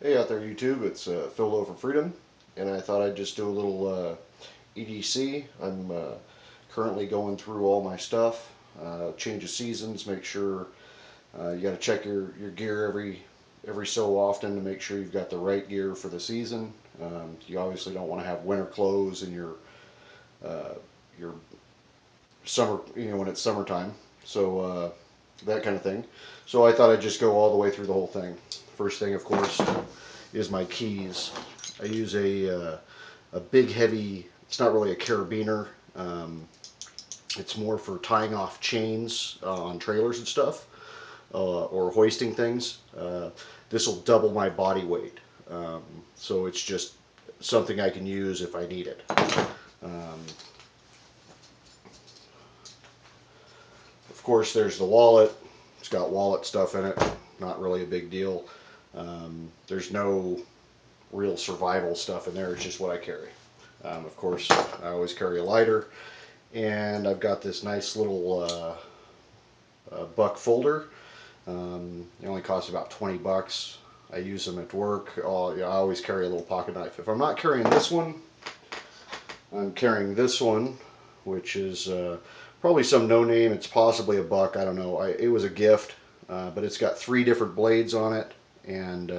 Hey out there YouTube, it's Phil Low for Freedom, and I thought I'd just do a little EDC. I'm currently going through all my stuff, change of seasons, make sure you got to check your gear every so often to make sure you've got the right gear for the season. You obviously don't want to have winter clothes in your summer, when it's summertime. So that kind of thing. So I thought I'd just go all the way through the whole thing. First thing, of course, is my keys. I use a big heavy. It's not really a carabiner. It's more for tying off chains on trailers and stuff, or hoisting things. This will double my body weight, so it's just something I can use if I need it. Of course, there's the wallet. It's got wallet stuff in it. Not really a big deal. There's no real survival stuff in there. It's just what I carry. Of course, I always carry a lighter, and I've got this nice little buck folder. It only costs about 20 bucks. I use them at work. I always carry a little pocket knife. If I'm not carrying this one, I'm carrying this one, which is probably some no-name. It's possibly a buck. I don't know. It was a gift, but it's got 3 different blades on it, and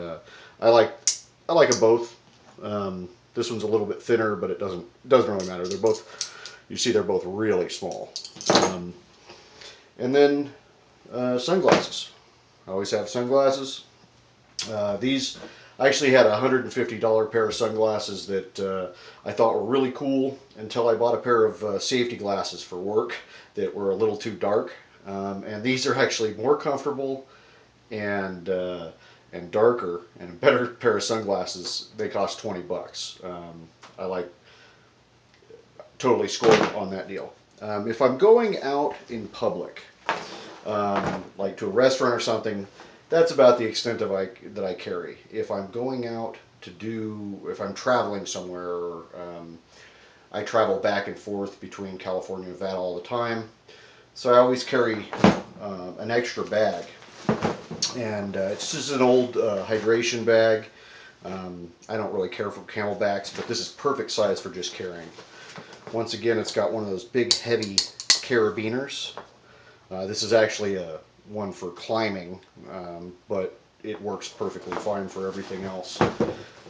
I like them both. This one's a little bit thinner, but it doesn't really matter. They're both, you see, they're both really small. And then sunglasses. I always have sunglasses. These, I actually had a $150 pair of sunglasses that I thought were really cool until I bought a pair of safety glasses for work that were a little too dark. And these are actually more comfortable and darker and a better pair of sunglasses. They cost 20 bucks. I totally scored on that deal. If I'm going out in public, like to a restaurant or something, that's about the extent of that I carry. If I'm going out if I'm traveling somewhere, I travel back and forth between California and Nevada all the time, so I always carry an extra bag. And it's just an old hydration bag. I don't really care for Camelbacks, but this is perfect size for just carrying. Once again, it's got one of those big heavy carabiners. This is actually one for climbing, but it works perfectly fine for everything else.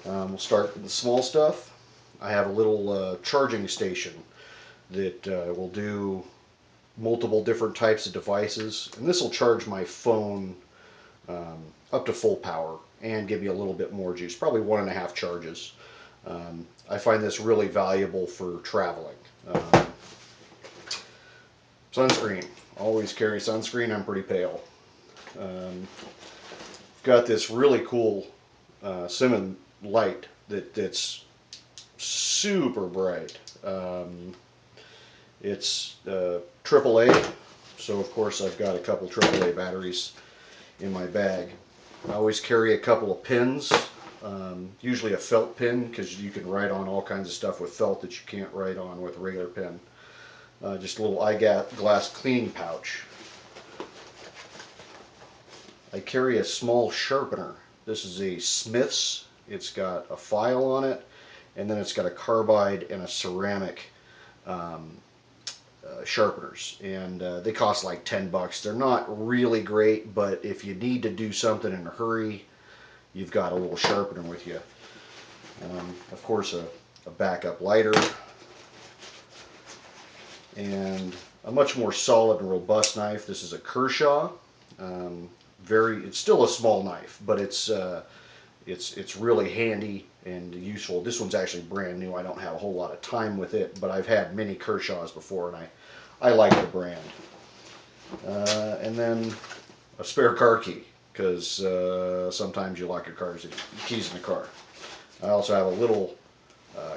We'll start with the small stuff. I have a little charging station that will do multiple different types of devices, and this will charge my phone up to full power and give you a little bit more juice, probably 1.5 charges. I find this really valuable for traveling. Sunscreen. Always carry sunscreen. I'm pretty pale. Got this really cool Simmons light that's super bright. It's AAA, so of course I've got a couple AAA batteries in my bag. I always carry a couple of pins, usually a felt pin, because you can write on all kinds of stuff with felt that you can't write on with a regular pen. Just a little eyeglass cleaning pouch. I carry a small sharpener. This is a Smith's. It's got a file on it, and then it's got a carbide and a ceramic sharpeners, and they cost like 10 bucks. They're not really great, but if you need to do something in a hurry, you've got a little sharpener with you. Of course, a backup lighter, and a much more solid and robust knife. This is a Kershaw. It's still a small knife, but it's really handy and useful. This one's actually brand new. I don't have a whole lot of time with it, but I've had many Kershaws before, and I like the brand. And then a spare car key, because sometimes you lock your keys in the car. I also have a little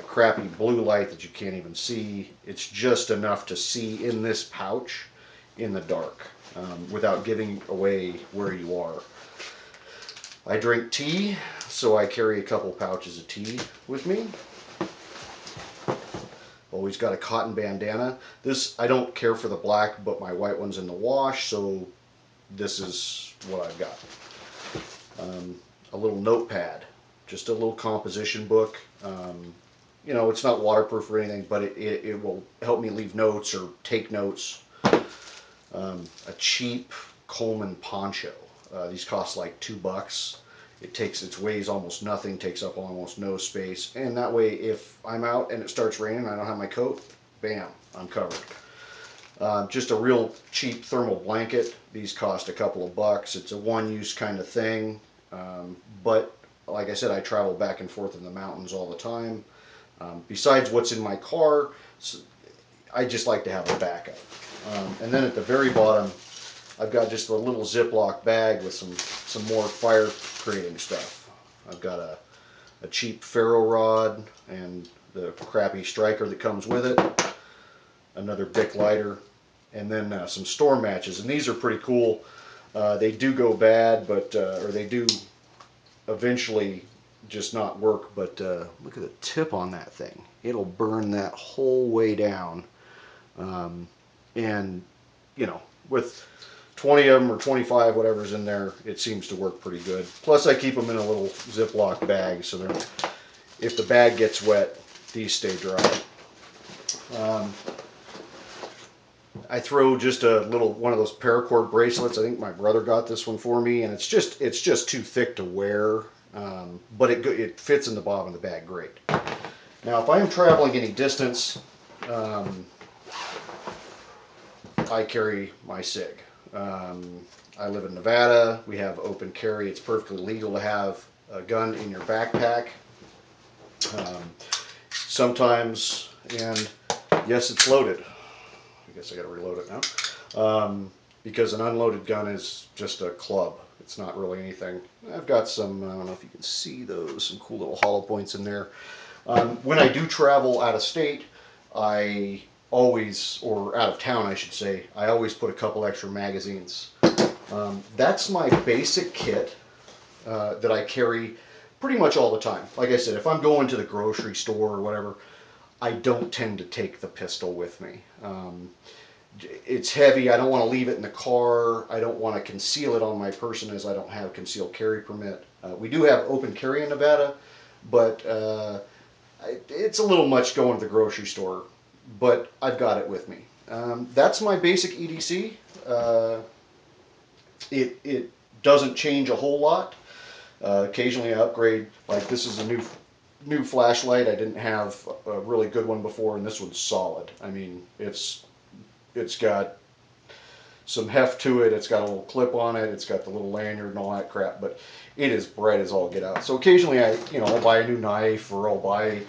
crappy blue light that you can't even see. It's just enough to see in this pouch in the dark, without giving away where you are. I drink tea, so I carry a couple pouches of tea with me. Always got a cotton bandana. This, I don't care for the black, but my white one's in the wash, so this is what I've got. A little notepad. just a little composition book. You know, it's not waterproof or anything, but it will help me leave notes or take notes. A cheap Coleman poncho. These cost like $2. It weighs almost nothing, takes up almost no space, and that way if I'm out and it starts raining and I don't have my coat, bam, I'm covered. Just a real cheap thermal blanket. These cost a couple of bucks. It's a one-use kind of thing, but like I said, I travel back and forth in the mountains all the time. Besides what's in my car, I just like to have a backup. And then at the very bottom, I've got just a little Ziploc bag with some more fire creating stuff. I've got a cheap ferro rod and the crappy striker that comes with it, another Bic lighter, and then some storm matches. And these are pretty cool. They do go bad, but or they do eventually just not work. But look at the tip on that thing. It'll burn that whole way down. And you know, with 20 of them or 25, whatever's in there, it seems to work pretty good. Plus I keep them in a little Ziploc bag, so if the bag gets wet, these stay dry. I throw just a little one of those paracord bracelets. I think my brother got this one for me, and it's just too thick to wear, but it fits in the bottom of the bag great. Now if I am traveling any distance, I carry my SIG. I live in Nevada. We have open carry. It's perfectly legal to have a gun in your backpack. Sometimes, and yes, it's loaded. I guess I got to reload it now. Because an unloaded gun is just a club. It's not really anything. I've got some, I don't know if you can see those, some cool little hollow points in there. When I do travel out of state, I always, or out of town I should say, I always put a couple extra magazines. That's my basic kit that I carry pretty much all the time. Like I said, if I'm going to the grocery store or whatever, I don't tend to take the pistol with me. It's heavy. I don't want to leave it in the car. I don't want to conceal it on my person as I don't have concealed carry permit. We do have open carry in Nevada, but it's a little much going to the grocery store, but I've got it with me. That's my basic EDC. It doesn't change a whole lot. Occasionally I upgrade, like this is a new flashlight. I didn't have a really good one before, and this one's solid. I mean, it's got some heft to it. It's got a little clip on it. It's got the little lanyard and all that crap, but it is bright as all get out. So occasionally I'll buy a new knife, or I'll buy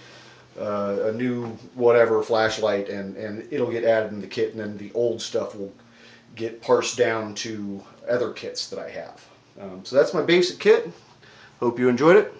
a new whatever flashlight, and it'll get added in the kit, and then the old stuff will get parsed down to other kits that I have. So that's my basic kit. Hope you enjoyed it.